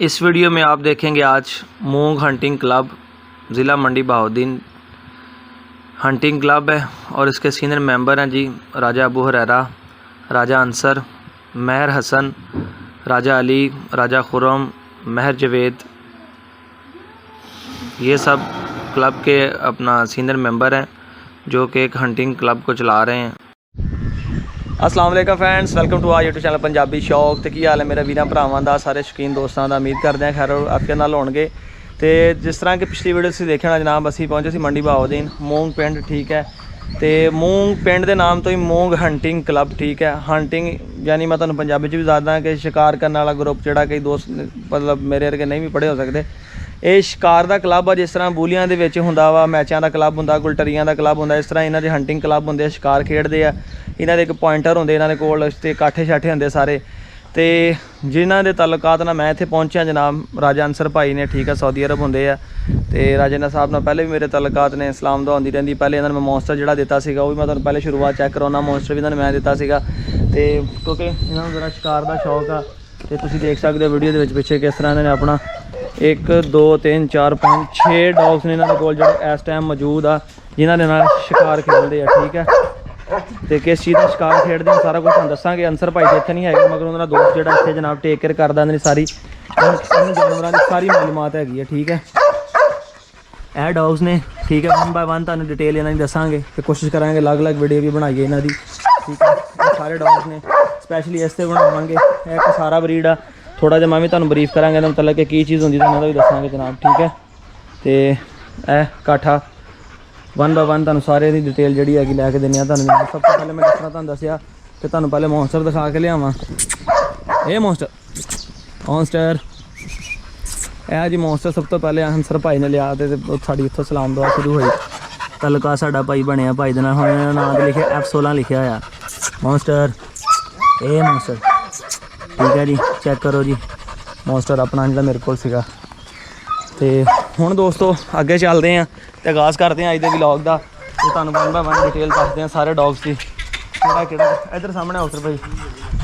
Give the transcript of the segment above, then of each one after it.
इस वीडियो में आप देखेंगे आज मूंग हंटिंग क्लब ज़िला मंडी बहाउद्दीन हंटिंग क्लब है और इसके सीनियर मेंबर हैं जी राजा अबू हुरैरा, राजा अंसर, महर हसन, राजा अली, राजा खुरम, महर जवेद। ये सब क्लब के अपना सीनियर मेंबर हैं जो कि एक हंटिंग क्लब को चला रहे हैं। अस्सलाम वालेकुम friends, welcome to our YouTube channel Punjabi Shauk. तो की हाल है मेरे वीर भरावां दा, सारे शौकीन दोस्तों का। उम्मीद करते हैं खैर आफियत नाल होणगे। तो जिस तरह कि पिछली वीडियो तुसीं देखिया होना जनाब, असीं पहुंचे सी मंडी बहाउद्दीन मूंग पिंड, ठीक है। तो मूंग पिंड के नाम तो ही मूंग हंटिंग क्लब, ठीक है। हंटिंग यानी मैं तुहानूं पंजाबी च भी दसदा कि शिकार करने वाला ग्रुप जिहड़ा कई दोस्त मतलब मेरे वर्गे नहीं भी पढ़े हो सकते। ये शिकार का क्लब है, जिस तरह बूलियां दे विच हुंदा वा, मैचां का क्लब हुंदा, गुलटरियां का क्लब हुंदा, इस तरह इन्हां दे हंटिंग क्लब हुंदे, शिकार खेडदे आ। इन्हां दे एक पॉइंटर हुंदे इन्हां दे कोल, ते काठे शाठे हुंदे सारे। तो जिन्हां दे ताल्लुकात नाल मैं इत्थे पहुंचा जनाब राजा अंसर भाई ने, ठीक है, सऊदी अरब हुंदे आ। ते राजे ने साहब नाल पहले भी मेरे ताल्लुकात ने, सलाम दुआ होंदी रहिंदी। पहले इन्हां ने मॉन्स्टर जिहड़ा दिता सीगा वो भी मैं तुहानूं पहले शुरुआत चैक कराउणा, मॉन्स्टर भी इन्हां ने मैं दिता सीगा। ते क्योंकि इन्हां नूं जरा शिकार दा शौक आ, ते तुसीं देख सकदे हो वीडियो दे विच पिछे किस तरह इन्हां ने अपना 1 2 3 4 5 6 डॉग्स ने इन्हां दे कोल जिहड़े इस टाइम मौजूद आ, जिन्हां दे नाल शिकार खेलदे आ, ठीक है। तो किस चीज़ का शिकार खेडते हैं सारा कुछ तुहानूं दस्सांगे। अंसर भाई तो इत्थे नहीं है, मगर उन्होंने दोस्त जिहड़ा इत्थे जनाब टेक केयर करदा इन्हां दी सारी जानवरों की सारी मालूमात हैगी है, ठीक है। यह डॉग्स ने, ठीक है, 1 बाय 1 तुहानूं डिटेल इन्हां दी दस्सांगे ते कोशिश करांगे अलग अलग वीडियो भी बनाइए इन्हां दी, ठीक है। ये सारे डॉग्स ने स्पैशली इसते बनावांगे। एक सारा ब्रीड आ, थोड़ा जिहा मैं भी तुहानूं ब्रीफ करांगे इहदा मतलब कि की चीज़ हुंदी तुहानूं भी दस्सांगे जनाब, ठीक है। तो यह काठा 1 बाय 1 तुहानूं सारे दी डिटेल जिहड़ी हैगी लैके दिन्ने आं तुहानूं। सब तो पहले मैं जिस तरह तुहानूं दस्सिया कि तुहानूं पहले मॉन्स्टर दिखा के लियावां। ये मॉन्स्टर यह जी मॉन्स्टर सब तो पहले अंसर भाई ने लिया, तो साड़ी इत्थों सलाम दुआ शुरू हुई। तलका साडा भाई बनिया भाई दे नाल, हुण इन्हां दा नाम लिखिया F16 लिखिया होया मॉन्स्टर। ये मॉन्स्टर, ठीक है जी, चेक करो जी मॉन्स्टर अपना जिहड़ा मेरे कोल सीगा। तो हुण दोस्तों अगे चलते हैं तो आगाज़ करते हैं अज के व्लॉग का। तो तुहानूं 1 बाय 1 डिटेल दसदे हैं सारे डॉग्स की, किहड़ा इधर सामने अफसर भाई,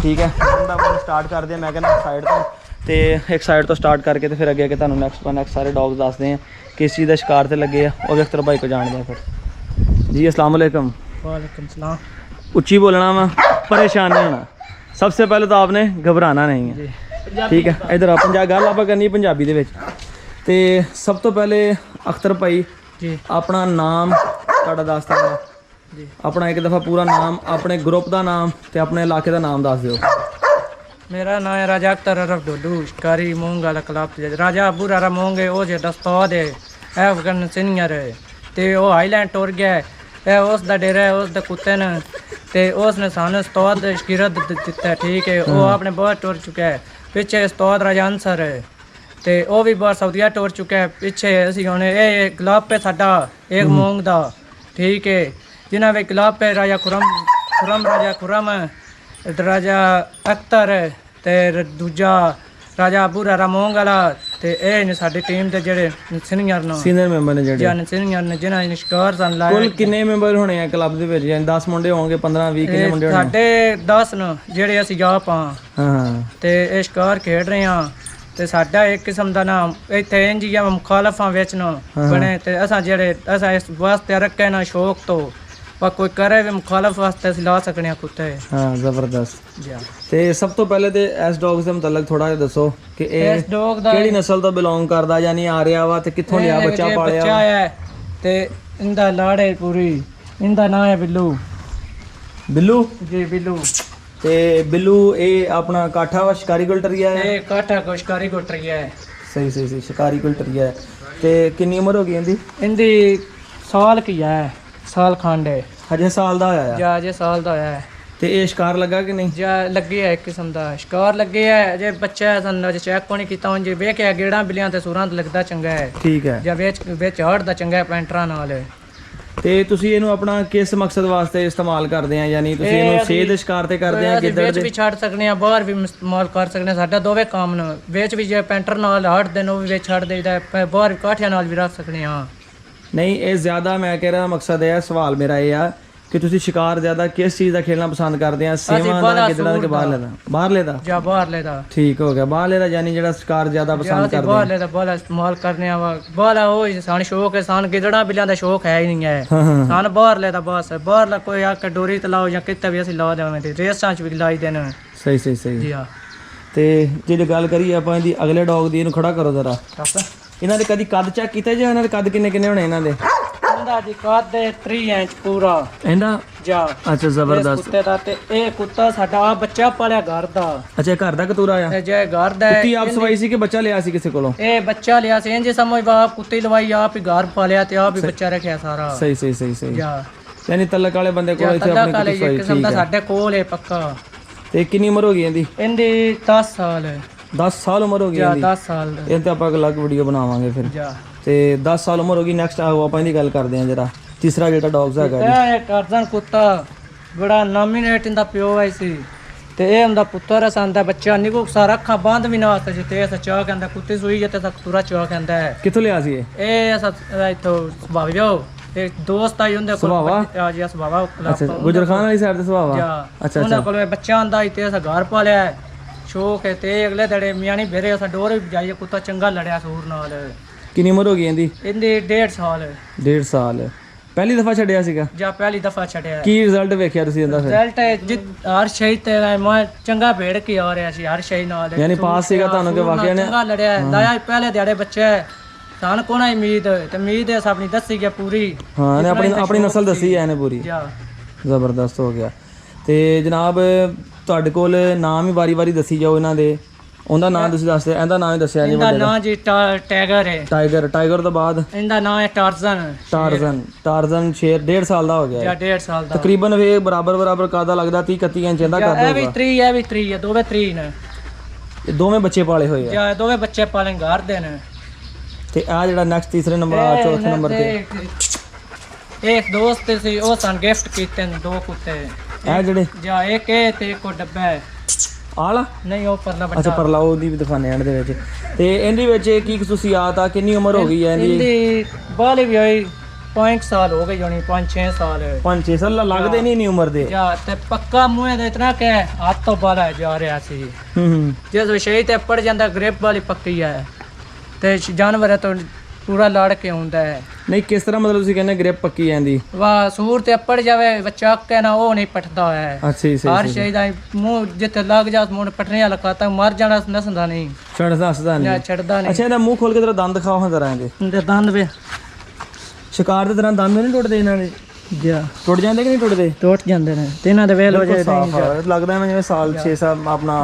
ठीक है। 1 बाय 1 स्टार्ट करते हैं, मैं कहना साइड तो एक साइड तो स्टार्ट करके तो फिर अगे कि तुहानूं नैक्सट सारे डॉग्स दसदे हैं किस चीज़ का शिकार से लगे हैं। और अख्तर भाई को जानते हैं फिर जी। अस्सलाम वालेकुम। वालेकुम सलाम। उच्ची बोलना वा, परेशान नहीं होना। सबसे पहले तो आपने घबराना नहीं है, ठीक है। इधर आप गल आप करनी पंजाबी दे विच। ते सब तो पहले अख्तर भाई जी अपना नाम तुहाडा दस देना जी, अपना एक दफ़ा पूरा नाम, अपने ग्रुप का नाम ते अपने इलाके का नाम दस दिओ। मेरा नाम है राजा अख्तर अरब डोडू, शिकारी मूंग वाला क्लब। राजा अबू हुरैरा मूंग है, वो जो दस्ताद है अफगन सीनियर है, तो वह हाईलैंड टुर गया है, उसका डेरा है, उसके कुत्ते ने, तो उसने सानू उस्ताद शकीरत दिता है, ठीक है। वो आपने बहुत टुर चुका है। पीछे उस्ताद राजा अंसर है, तो वह भी बहुत सऊदीया टुर चुका है। पिछे असी हुण ये क्लब पे साडा एक मूंग दा, ठीक है, जिन्हें भी क्लब पे राजा राजा खुरम राजा अख्तर ते दूजा राजा अबू हुरैरा मूंग वाला, तो ये ने साडी टीम के जेडे सीनियर मेंबर ने जेडे सीनियर ने जिन्हें ने शिकार सन लाए। कुल कितने मेंबर होने हैं क्लब दे विच? यानी 10 मुंडे होंगे, 15 20 कितने मुंडे होने? साडे 10 न जेडे असी आप हां। हां, ते ये शिकार खेड रहे हैं। तो साडा एक किस्म का नाम इत्थे इंज जिहा मुखालफां विच न बने, तो असां जेडे असां इस वास्ते रखे ना शौक तो पर कोई करे भी मुखालफ वास्ते असीं ला सकने आ कुत्ते। हाँ, जबरदस्त जी। ते सब तो पहले ते इस डॉग्स दे मतलब थोड़ा जिहा दसो कि इस डॉग दा केड़ी नस्ल तो बिलोंग करदा, यानी आ रहा वा ते कित्थों लिया, बच्चा पालिया? बच्चा है ते इंदा लाड़े पूरी, इंदा नाम है बिल्लू। बिल्लू जी बिल्लू। ते बिल्लू ये अपना काठा वा शिकारी गुलटरिया है? ये काठा को शिकारी गुलटरिया है। सही शिकारी गुलटरिया है। ते कितनी उम्र हो गई इंदी? इंदी साल की है, साल खंड है, हजे साल दा होया जा अजे साल दा होया है। ते ये शिकार लगा कि नहीं? जा लगे है, एक किस्म का शिकार लगे है। अजे बच्चा है, सन अजे चेक को नहीं कीता। हुण जे वेखिया गेड़ा बिलियां ते सूरां ते लगदा चंगा है, ठीक है। जा विच हड़दा चंगा है पैंटरां नाल। ते तुसी इहनूं अपना किस मकसद वास्ते इस्तेमाल करदे आ? यानी तुसी इहनूं सेहत दे शिकार ते करदे आ, गिद्दड़ विच भी छड़ सकने आ, बाहर भी इस्तेमाल कर सकने आ। साडा दोवें काम न। विच भी जे पैंटर नाल हड़दे न, वो भी विच छड़ देईदा है, बाहर काठियां नाल भी रख सकने आ। नहीं, ये ज़्यादा मैं कह रहा मकसद है, सवाल मेरा ये आ ਕਿ ਤੁਸੀਂ ਸ਼ਿਕਾਰ ਜ਼ਿਆਦਾ ਕਿਸ ਚੀਜ਼ ਦਾ ਖੇਡਣਾ ਪਸੰਦ ਕਰਦੇ ਆ, ਸੇਵਾਂ ਦਾ, ਗਿੱਦੜਾਂ ਕਿ ਬਾਹਰਲੇ ਦਾ? ਬਾਹਰਲੇ ਦਾ ਜਾਂ ਬਾਹਰਲੇ ਦਾ। ਠੀਕ ਹੋ ਗਿਆ, ਬਾਹਰਲੇ ਦਾ ਯਾਨੀ ਜਿਹੜਾ ਸ਼ਿਕਾਰ ਜ਼ਿਆਦਾ ਪਸੰਦ ਕਰਦੇ ਆ। ਬਾਹਰਲੇ ਦਾ ਬਾਹਲਾ ਇਸਤੇਮਾਲ ਕਰਨੇ ਆ ਵਾ, ਬਾਹਲਾ ਉਹ ਸਾਨੂੰ ਸ਼ੌਕ ਹੈ, ਸਾਨੂੰ ਗਿੱਦੜਾਂ ਬਿੱਲਿਆਂ ਦਾ ਸ਼ੌਕ ਹੈ ਹੀ ਨਹੀਂ ਹੈ। ਸਾਨੂੰ ਬਾਹਰਲੇ ਦਾ ਬਸ, ਬਾਹਰਲਾ ਕੋਈ ਆ ਕੇ ਡੋਰੀ ਤੇ ਲਾਓ ਜਾਂ ਕਿਤੇ ਵੀ ਅਸੀਂ ਲਾ ਦੇਵਾਂਗੇ, ਰੇਸਾਂ 'ਚ ਵੀ ਲਾਈ ਦੇਣ। ਸਹੀ ਸਹੀ ਸਹੀ ਜੀ ਹਾਂ। ਤੇ ਜੇ ਗੱਲ ਕਰੀਏ ਆਪਾਂ ਇਹਦੀ ਅਗਲੇ ਡੌਗ ਦੀ, ਇਹਨੂੰ ਖੜਾ ਕਰੋ ਜ਼ਰਾ। ਇਹਨਾਂ ਦੇ ਕਦੀ ਕੱਦ ਚੈੱਕ ਕੀਤਾ ਜੀ? ਇਹਨਾਂ ਦੇ ਕੱਦ ਕਿੰਨੇ ਕਿੰਨੇ ਹੋਣੇ ਇਹਨਾਂ ਦੇ? ਇਹਦਾ ਜੀ ਕੱਦ 3 ਇੰਚ ਪੂਰਾ ਇਹਦਾ। ਜਾ ਅੱਛਾ ਜ਼ਬਰਦਸਤ। ਕੁੱਤੇ ਦਾ ਤੇ ਇਹ ਕੁੱਤਾ ਸਾਡਾ ਆ ਬੱਚਾ ਪਾਲਿਆ ਘਰ ਦਾ। ਅੱਛਾ ਘਰ ਦਾ ਕਤੂਰਾ ਆ? ਇਹ ਜੇ ਘਰ ਦਾ ਕੁੱਤੀ ਆਪ ਸਵਾਈ ਸੀ ਕਿ ਬੱਚਾ ਲਿਆ ਸੀ ਕਿਸੇ ਕੋਲੋਂ? ਇਹ ਬੱਚਾ ਲਿਆ ਸੀ, ਇੰਜ ਸਮਝ ਆਪ ਕੁੱਤੀ ਲਵਾਈ, ਆਪ ਹੀ ਘਰ ਪਾਲਿਆ ਤੇ ਆਪ ਹੀ ਬੱਚਾ ਰੱਖਿਆ ਸਾਰਾ। ਸਹੀ ਸਹੀ ਸਹੀ ਸਹੀ। ਜਾ ਯਾਨੀ ਤਲਕ ਵਾਲੇ ਬੰਦੇ ਕੋਲ ਇੱਥੇ ਤੱਦਾ ਆਪਣੀ ਕਾਲੇ ਕੁੱਤੀ ਇੱਕ ਕਿਸਮ ਦਾ ਸਾਡੇ ਕੋਲ ਹੈ ਪੱਕਾ। ਤੇ ਕਿੰਨੀ ਉਮਰ ਹੋ ਗਈ ਇਹਦੀ? ਇਹਦੀ 10 ਸਾਲ ਹੈ। 10 ਸਾਲ ਉਮਰ ਹੋ ਗਈ ਜਾ ਇਹਦੀ? 10 ਸਾਲ ਇਹ ਤੇ ਆਪਾਂ ਅਲੱਗ ਵੀਡੀਓ ਬਣਾਵਾਂਗੇ ਫਿਰ। ਜਾ ਤੇ 10 ਸਾਲ ਉਮਰ ਹੋ ਗਈ। ਨੈਕਸਟ ਆਪਾਂ ਇਹਦੀ ਗੱਲ ਕਰਦੇ ਹਾਂ ਜਰਾ। ਤੀਸਰਾ ਜਿਹੜਾ ਡੌਗਸ ਹੈਗਾ ਜੀ, ਇਹ ਟਰਜ਼ਨ ਕੁੱਤਾ ਬੜਾ ਨੋਮੀਨੇਟ ਇਹਦਾ ਪਿਓ ਹੈ ਸੀ ਤੇ ਇਹ ਹੁੰਦਾ ਪੁੱਤਰ ਸੰਦਾ ਬੱਚਾ ਨਿਕੋ ਸਾਰਾ ਅੱਖਾਂ ਬੰਦ ਵੀ ਨਾ ਵਾਸਤੇ ਜਿੱਤੇ ਇਹ ਚਾਹ ਕਹਿੰਦਾ ਕੁੱਤੀ ਸੂਈ ਜਿੱਤੇ ਤੱਕ ਪੂਰਾ ਚਾਹ ਕਹਿੰਦਾ ਹੈ। ਕਿੱਥੋਂ ਲਿਆ ਸੀ ਇਹ ਇਥੋਂ ਸੁਭਾਵਿਓ ਤੇ ਦੋਸਤ ਆਈ ਹੁੰਦੇ ਕੋਲ ਆ ਜੀ ਸੁਭਾਵਾ ਅੱਛਾ ਗੁਜਰਖਾਨ ਵਾਲੀ ਸਾਈਡ ਤੇ ਸੁਭਾਵਾ। ਅੱਛਾ ਉਹਨਾਂ ਕੋਲ ਬੱਚਾ ਆਂਦਾ ਤੇ ਅਸਾਂ ਘਰ ਪਾਲਿਆ ਸ਼ੌਕ ਹੈ ਤੇ ਅਗਲੇ ਦੜੇ ਮਿਆਣੀ ਭੇਰੇ ਅਸਾਂ ਡੋਰ ਵੀ ਜਾਈਏ ਕੁੱਤਾ ਚੰਗਾ ਲੜਿਆ ਸੂਰ ਨਾਲ। ਕਿੰਨੀ ਉਮਰ ਹੋ ਗਈ ਇਹਦੀ? ਇਹਦੀ 1.5 ਸਾਲ। 1.5 ਸਾਲ। ਪਹਿਲੀ ਦਫਾ ਛੱਡਿਆ ਸੀਗਾ ਜਾਂ ਪਹਿਲੀ ਦਫਾ ਛੱਡਿਆ? ਕੀ ਰਿਜ਼ਲਟ ਵੇਖਿਆ ਤੁਸੀਂ ਇਹਦਾ ਫਿਰ? ਰਿਜ਼ਲਟ ਹਰ ਸ਼ਈ ਤੇ ਮੈਂ ਚੰਗਾ ਭੇੜ ਕੇ ਆ ਰਿਹਾ ਸੀ ਹਰ ਸ਼ਈ ਨਾਲ। ਯਾਨੀ ਪਾਸ ਸੀਗਾ ਤੁਹਾਨੂੰ ਕਿ ਵਾਕਿਆ ਨੇ? ਚੰਗਾ ਲੜਿਆ ਲਾਇਆ ਪਹਿਲੇ ਦਿਹਾੜੇ ਬੱਚੇ ਸਾਨੂੰ ਕੋਣਾ ਉਮੀਦ ਤੇ ਉਮੀਦ ਹੈ ਆਪਣੀ ਦੱਸੀ ਗਿਆ ਪੂਰੀ। ਹਾਂ ਨੇ ਆਪਣੀ ਨਸਲ ਦੱਸੀ ਹੈ ਇਹਨੇ ਪੂਰੀ। ਜ਼ਬਰਦਸਤ ਹੋ ਗਿਆ। ਤੇ ਜਨਾਬ ਤੁਹਾਡੇ ਕੋਲ ਨਾਮ ਹੀ ਵਾਰੀ-ਵਾਰੀ ਦੱਸੀ ਜਾਓ ਇਹਨਾਂ ਦੇ। ਉਹਦਾ ਨਾਮ ਤੁਸੀਂ ਦੱਸਦੇ, ਇਹਦਾ ਨਾਮ ਹੀ ਦੱਸਿਆ ਜੀ? ਇਹਦਾ ਨਾਮ ਜੀ ਟਾਈਗਰ ਹੈ। ਟਾਈਗਰ ਤੋਂ ਬਾਅਦ ਇਹਦਾ ਨਾਮ ਹੈ ਟਾਰਜ਼ਨ ਸ਼ੇਰ। 1.5 ਸਾਲ ਦਾ ਹੋ ਗਿਆ? ਜਾਂ 1.5 ਸਾਲ ਦਾ ਤਕਰੀਬਨ ਵੇ ਬਰਾਬਰ ਕਾਦਾ ਲੱਗਦਾ 30-31 ਇੰਚ ਦਾ ਕਰਦਾ ਹੋਊਗਾ। ਇਹ ਵੀ 3 ਇਹ ਵੀ 3 ਹੈ, ਦੋਵੇਂ 3 ਨੇ। ਇਹ ਦੋਵੇਂ ਬੱਚੇ ਪਾਲੇ ਹੋਏ ਆ? ਜਾਂ ਦੋਵੇਂ ਬੱਚੇ ਪਾਲੇ ਘਰ ਦੇ ਨੇ। ਤੇ ਆ ਜਿਹੜਾ ਨੈਕਸਟ ਤੀਸਰੇ ਨੰਬਰ ਆ ਚੌਥੇ ਨੰਬਰ ਤੇ ਇੱਕ ਦੋਸਤ ਸੀ ਉਹ ਸਾਨੂੰ ਗਿਫਟ ਕੀਤੇ ਨੇ 2 ਕੁੱਤੇ। ਇਹ ਜਿਹੜੇ ਜਾਂ ਇੱਕ ਇਹ ਤੇ ਇੱਕ ਡੱਬਾ ਹੈ ਆਲਾ ਨਹੀਂ ਉਹ ਪਰਲਾ ਬੱਚਾ। ਅੱਛਾ ਪਰਲਾ ਉਹਦੀ ਵੀ ਦਿਖਾਣੇ ਐਂਡ ਦੇ ਵਿੱਚ। ਤੇ ਇਹਦੇ ਵਿੱਚ ਕੀ ਖੁਸ਼ੂਸੀਅਤ ਆ? ਕਿੰਨੀ ਉਮਰ ਹੋ ਗਈ ਹੈ ਇਹਦੀ? ਬਾਲੀ ਵੀ ਹੋਈ 5 ਸਾਲ ਹੋ ਗਏ ਹੋਣੀ, 5-6 ਸਾਲ। 5-6 ਸਾਲ ਲੱਗਦੇ ਨਹੀਂ ਨੀ ਉਮਰ ਦੇ। ਜਾਂ ਤੇ ਪੱਕਾ ਮੂੰਹ ਦਾ ਇਤਨਾ ਕਿ ਹੱਥ ਤੋਂ ਬਾਹਰ ਜਾ ਰਿਹਾ ਸੀ। ਜਿਸ ਵਿਸ਼ੇ ਤੇ ਪੜ ਜਾਂਦਾ ਗ੍ਰਿਪ ਵਾਲੀ ਪੱਕੀ ਹੈ ਤੇ ਜਾਨਵਰ ਤੋਂ ਪੂਰਾ ਲੜ ਕੇ ਹੁੰਦਾ ਹੈ। ਨਹੀਂ ਕਿਸ ਤਰ੍ਹਾਂ ਮਤਲਬ ਤੁਸੀਂ ਕਹਿੰਦੇ ਗ੍ਰਿਪ ਪੱਕੀ ਜਾਂਦੀ? ਵਾਹ ਸੂਰ ਤੇ ਪੜ ਜਾਵੇ ਬੱਚਾ ਕੇ ਨਾ ਉਹ ਨਹੀਂ ਪਟਦਾ ਹੈ। ਅੱਛਾ ਜੀ। ਹਰ ਸ਼ੈ ਦਾ ਮੂੰਹ ਜਿੱਥੇ ਲੱਗ ਜਾ ਮੂੰਹ ਪਟਣੇ ਵਾਲਾ ਖਾਤਾ ਮਰ ਜਾਣਾ ਨਸਦਾ ਨਹੀਂ। ਛੱਡਦਾ ਨਹੀਂ? ਛੱਡਦਾ ਨਹੀਂ। ਅੱਛਾ ਇਹਦਾ ਮੂੰਹ ਖੋਲ ਕੇ ਤੇਰਾ ਦੰਦ ਦਿਖਾਓ ਹਾਂ ਜ਼ਰਾ। ਇਹਦੇ ਦੰਦ ਵੇ ਸ਼ਿਕਾਰ ਦੇ ਤਰ੍ਹਾਂ ਦੰਦ ਨਹੀਂ ਟੁੱਟਦੇ ਇਹਨਾਂ ਦੇ? ਜਾ ਟੁੱਟ ਜਾਂਦੇ ਕਿ ਨਹੀਂ ਟੁੱਟਦੇ? ਟੁੱਟ ਜਾਂਦੇ ਨੇ ਤੇ ਇਹਨਾਂ ਦੇ ਵੇਲ ਹੋ ਜਾਏ ਲੱਗਦਾ ਹੈ ਜਿਵੇਂ ਸਾਲ 6 ਸਾਲ ਆਪਣਾ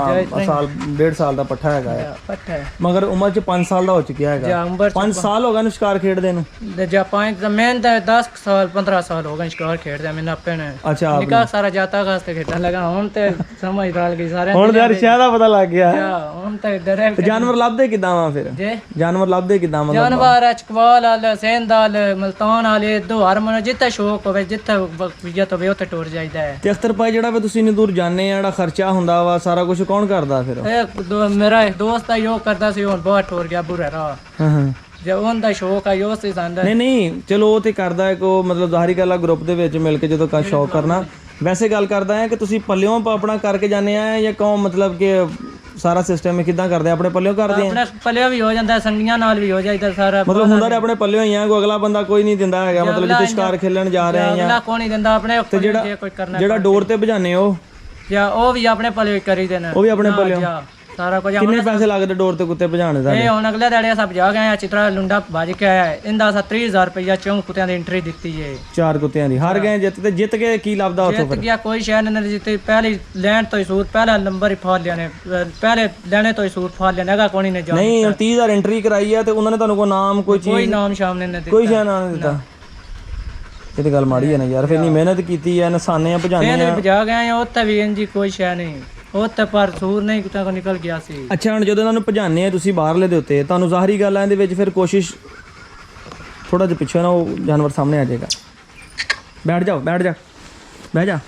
ਸਾਲ 1.5 ਸਾਲ ਦਾ ਪੱਠਾ ਹੈਗਾ ਹੈ ਪੱਠਾ, ਮਗਰ ਉਮਰ ਚ 5 ਸਾਲ ਦਾ ਹੋ ਚੁੱਕਿਆ ਹੈਗਾ। 5 ਸਾਲ ਹੋ ਗਏ ਨੂੰ ਸ਼ਿਕਾਰ ਖੇਡਦੇ ਨੂੰ? ਜਾਂ 5 ਜ਼ਮੀਨ ਦਾ 10 ਸਾਲ 15 ਸਾਲ ਹੋ ਗਏ ਸ਼ਿਕਾਰ ਖੇਡਦੇ ਮੈਨੂੰ ਆਪੇ ਨੇ। ਅੱਛਾ ਨਿਕਾਹ ਸਾਰਾ ਜਾਤਾ ਵਾਸਤੇ ਖੇਡਣ ਲੱਗਾ ਹੁਣ ਤੇ ਸਮਝ ਰਲ ਗਈ ਸਾਰੇ। ਹੁਣ ਯਾਰ ਸ਼ਾਇਦ ਦਾ ਪਤਾ ਲੱਗ ਗਿਆ। ਹੁਣ ਤੇ ਡਰੇ। ਜਾਨਵਰ ਲੱਭਦੇ ਕਿਦਾਂ ਵਾ ਫਿਰ? ਜਾਨਵਰ ਲੱਭਦੇ ਕਿਦਾਂ? ਜਾਨਵਰ ਚਕਵਾਲ ਵਾਲ ਸੇਂਦਾਲ ਮਲਤਾਨ ਵਾਲੇ ਦੋ ਹਰਮਨ ਜਿੱਥੇ ਸ਼ੌਕ ਹੋਵੇ ਜਿੱਥੇ ਵਿਜਤ ਹੋਵੇ ਉੱਥੇ ਟੁਰ ਜਾਈਦਾ ਹੈ। ਤੇ ਅਖਤਰ ਭਾਈ ਜਿਹੜਾ ਤੁਸੀਂ ਇੰਨੀ ਦੂਰ ਜਾਂਦੇ ਆ ਜਿਹੜਾ ਖਰਚਾ ਹੁੰਦਾ ਵਾ ਸਾਰਾ ਕੁਝ ਕੌਣ ਕਰਦਾ ਫਿਰ? ਮੇਰਾ ਦੋਸਤ ਆ ਉਹ ਕਰਦਾ ਸੀ ਹੁਣ ਬਹੁਤ ਟੁਰ ਗਿਆ ਬੁਰਾ ਰਾਹ। ਜੇ ਉਹਦਾ ਸ਼ੌਕ ਆ ਉਹ ਸੀ ਸੰਦਾ। ਨਹੀਂ ਚਲੋ ਉਹ ਤੇ ਕਰਦਾ ਹੈ ਕੋ ਮਤਲਬ ਜ਼ਾਹਰੀ ਗੱਲ ਆ ਗਰੁੱਪ ਦੇ ਵਿੱਚ ਮਿਲ ਕੇ ਜਦੋਂ ਸ਼ੌਕ ਕਰਨਾ। ਵੈਸੇ ਗੱਲ ਕਰਦਾ ਹੈ ਕਿ ਤੁਸੀਂ ਪੱਲਿਓਂ ਆਪਣਾ ਕਰਕੇ ਜਾਂਦੇ ਆ ਜਾਂ ਕੌਣ ਮਤਲਬ ਕਿ ਸਾਰਾ ਸਿਸਟਮ ਕਿਦਾਂ ਕਰਦੇ? ਆਪਣੇ ਪੱਲਿਓਂ ਕਰਦੇ ਆ? ਆਪਣੇ ਪੱਲਿਓਂ ਵੀ ਹੋ ਜਾਂਦਾ ਸੰਗੀਆਂ ਨਾਲ ਵੀ ਹੋ ਜਾਂਦਾ ਸਾਰਾ ਮਤਲਬ ਹੁੰਦਾ ਆਪਣੇ ਪੱਲਿਓਂ ਹੀ ਆ। ਕੋਈ ਅਗਲਾ ਬੰਦਾ ਕੋਈ ਨਹੀਂ ਦਿੰਦਾ ਹੈਗਾ ਮਤਲਬ ਜਿੱਥੇ ਸ਼ਿਕਾਰ ਖੇਲਣ ਜਾ ਰਹੇ ਆ ਅਗਲਾ ਕੋਈ ਨਹੀਂ ਦਿੰਦਾ ਆਪਣੇ ਤੇ ਜਿਹੜਾ ਡੋਰ ਤੇ ਭਜਾਨੇ ਉਹ ਜਾਂ ਉਹ ਵੀ ਆਪਣੇ ਪੱਲਿਓਂ ਕਰੀ ਦੇਣਾ। ਉਹ ਵੀ ਆਪਣੇ ਪੱਲਿਓਂ ਸਾਰਾ ਕੁਝ। ਕਿੰਨੇ ਪੈਸੇ ਲੱਗਦੇ ਡੋਰ ਤੇ ਕੁੱਤੇ ਭਜਾਣੇ ਦਾ? ਇਹ ਹੁਣ ਅਗਲੇ ਦਿਹਾੜੇ ਸਭ ਜਾ ਗਏ ਆ ਚਿਤਰਾ ਲੁੰਡਾ ਭੱਜ ਕੇ ਆਇਆ ਇਹਦਾ 30000 ਰੁਪਇਆ 4 ਕੁੱਤਿਆਂ ਦੀ ਐਂਟਰੀ ਦਿੱਤੀ ਏ। 4 ਕੁੱਤਿਆਂ ਦੀ ਹਾਰ ਗਏ ਜਿੱਤ ਕੇ ਕੀ ਲੱਭਦਾ ਉੱਥੋਂ ਫਿਰ? ਜਿੱਤ ਗਿਆ ਕੋਈ ਸ਼ੈ ਨਹੀਂ ਜਿੱਤੇ ਪਹਿਲੀ ਲੈਣ ਤੋਂ ਹੀ ਸੂਟ ਪਹਿਲਾ ਨੰਬਰ ਹੀ ਫਾੜ ਲਿਆ ਨੇ ਪਹਿਲੇ ਲੈਣੇ ਤੋਂ ਹੀ ਸੂਟ ਫਾੜ ਲਿਆ ਹੈਗਾ ਕੋਈ ਨਹੀਂ ਜਾ ਨਹੀਂ 30000 ਐਂਟਰੀ ਕਰਾਈ ਆ ਤੇ ਉਹਨਾਂ ਨੇ ਤੁਹਾਨੂੰ ਕੋਈ ਨਾਮ ਕੋਈ ਚੀਜ਼ ਕੋਈ ਨਾਮ ਸ਼ਾਮ ਨੇ ਦਿੱਤਾ ਕੋਈ ਸ਼ੈ ਨਾਮ ਨਹੀਂ ਦਿੱਤਾ। ਇਹ ਤੇ ਗੱਲ ਮਾੜੀ ਹੈ ਨਾ ਯਾਰ। ਫਿਰ ਨਹੀਂ ਮਿਹਨਤ ਕੀਤੀ ਹੈ ਨਿਸ਼ਾਨੇ ਆ ਭਜਾਣੇ ਆ ਭਜਾ ਗਏ ਆ ਉੱਥੇ ਵੀ ਇੰਜੀ ਕੋਈ ਸ਼ੈ ਨਹੀਂ ਉੱਥੇ ਪਰ ਸੂਰ ਨਹੀਂ ਕਿਤੇ ਕੋ ਨਿਕਲ ਗਿਆ ਸੀ। ਅੱਛਾ ਹੁਣ ਜਦੋਂ ਇਹਨਾਂ ਨੂੰ ਭਜਾਨੇ ਆ ਤੁਸੀਂ ਬਾਹਰਲੇ ਦੇ ਉੱਤੇ ਤੁਹਾਨੂੰ ਜ਼ਾਹਰੀ ਗੱਲ ਆ ਇਹਦੇ ਵਿੱਚ ਫਿਰ ਕੋਸ਼ਿਸ਼ ਥੋੜਾ ਜਿਹਾ ਪਿੱਛੇ ਨਾ ਉਹ ਜਾਨਵਰ ਸਾਹਮਣੇ ਆ ਜਾਏਗਾ। ਬੈਠ ਜਾ ਬਹਿ ਜਾ।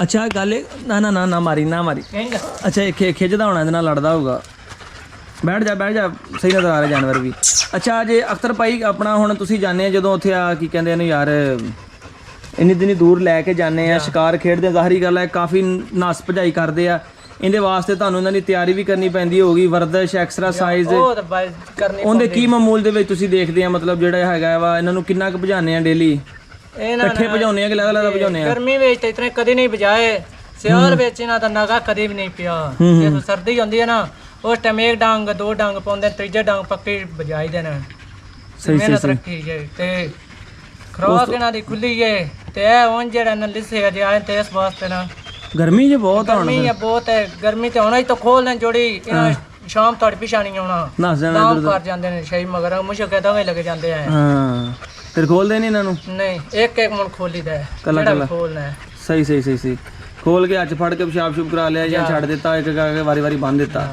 ਅੱਛਾ ਗੱਲ ਨਾ ਮਾਰੀ ਅੱਛਾ ਇਹ ਖਿੱਚਦਾ ਹੋਣਾ ਇਹਦੇ ਨਾਲ ਲੜਦਾ ਹੋਊਗਾ। ਬੈਠ ਜਾ ਸਹੀ ਨਜ਼ਰ ਆ ਰਿਹਾ ਜਾਨਵਰ ਵੀ। ਅੱਛਾ ਜੇ ਅਖਤਰ ਭਾਈ ਆਪਣਾ ਹੁਣ ਤੁਸੀਂ ਜਾਣਦੇ ਆ ਜਦੋਂ ਉੱਥੇ ਆ ਕੀ ਕਹਿੰਦੇ ਇਹਨੂੰ ਯਾਰ ਇੰਨੀ ਦਿਨੀ ਦੂਰ ਲੈ ਕੇ ਜਾਂਦੇ ਆ, ਸ਼ਿਕਾਰ ਖੇਡਦੇ ਆ, ਜ਼ਾਹਰੀ ਗੱਲ ਹੈ ਕਾਫੀ ਨਸ ਭਜਾਈ ਕਰਦੇ ਆ। ਇਹਦੇ ਵਾਸਤੇ ਤੁਹਾਨੂੰ ਇਹਨਾਂ ਦੀ ਤਿਆਰੀ ਵੀ ਕਰਨੀ ਪੈਂਦੀ ਹੋਗੀ, ਵਰਦਿਸ਼, ਐਕਸਰਸਾਈਜ਼, ਉਹ ਤਾਂ ਬਾਈ ਕਰਨੀ ਉਹਦੇ ਕੀ ਮਾਮੂਲ ਦੇ ਵਿੱਚ ਤੁਸੀਂ ਦੇਖਦੇ ਆ, ਮਤਲਬ ਜਿਹੜਾ ਹੈਗਾ ਵਾ ਇਹਨਾਂ ਨੂੰ ਕਿੰਨਾ ਕੁ ਭਜਾਉਂਦੇ ਆ ਡੇਲੀ? ਇਹਨਾਂ ਇਕੱਠੇ ਭਜਾਉਂਦੇ ਆ ਕਿ ਅਲੱਗ-ਅਲੱਗ ਭਜਾਉਂਦੇ ਆ? ਗਰਮੀ ਵਿੱਚ ਤਾਂ ਇਤਨੇ ਕਦੇ ਨਹੀਂ ਬਜਾਏ, ਸਿਆਲ ਵਿੱਚ ਇਹਨਾਂ ਦਾ ਨਗਾ ਕਦੇ ਵੀ ਨਹੀਂ ਪਿਆ। ਜਦੋਂ ਸਰਦੀ ਹੁੰਦੀ ਹੈ ਨਾ ਉਸ ਟਾਈਮ ਇੱਕ ਡਾਂਗ ਦੋ ਡਾਂਗ ਪਾਉਂਦੇ, ਤੀਜੇ ਡਾਂਗ ਪੱਕੇ ਬਜਾਈ ਦੇ ਨੇ। ਮਿਹਨਤ ਰੱਖੀ ਜੇ ਤੇ ਖੁਰਾਕ ਇਹਨਾਂ ਦੀ ਖੁੱਲੀ ਹੈ ਤੇ ਇਹ ਹੁਣ ਜਿਹੜਾ ਨਾ ਲਿਸੇ ਅਜੇ ਆਏ ਤੇ ਇਸ ਵਾਸਤੇ ਨਾ ਗਰਮੀ ਜੇ ਬਹੁਤ ਆਉਣ ਗਰਮੀ ਹੈ, ਬਹੁਤ ਹੈ ਗਰਮੀ ਤੇ ਹੋਣਾ ਹੀ ਤਾਂ ਖੋਲ ਲੈਣ ਜੋੜੀ ਇਹਨਾਂ ਸ਼ਾਮ ਤੱਕ ਪਿਛਾ ਨਹੀਂ ਆਉਣਾ, ਨਸ ਜਾਣਾ ਨਾਮ ਕਰ ਜਾਂਦੇ ਨੇ ਸ਼ਾਹੀ ਮਗਰ ਮੁਸ਼ਕ ਦਵੇ ਲੱਗ ਜਾਂਦੇ ਆ। ਹਾਂ ਫਿਰ ਖੋਲਦੇ ਨਹੀਂ ਇਹਨਾਂ ਨੂੰ? ਨਹੀਂ, ਇੱਕ ਇੱਕ ਮੁੰਨ ਖੋਲੀਦਾ ਹੈ, ਜਿਹੜਾ ਖੋਲਣਾ ਹੈ। ਸਹੀ ਖੋਲ ਕੇ ਹੱਥ ਫੜ ਕੇ ਪਿਸ਼ਾਬ ਸ਼ੁਬ ਕਰਾ ਲਿਆ ਜਾਂ ਛੱਡ ਦਿੱਤਾ, ਇੱਕ ਕਰਕੇ ਵਾਰੀ ਬੰਨ ਦਿੱਤਾ।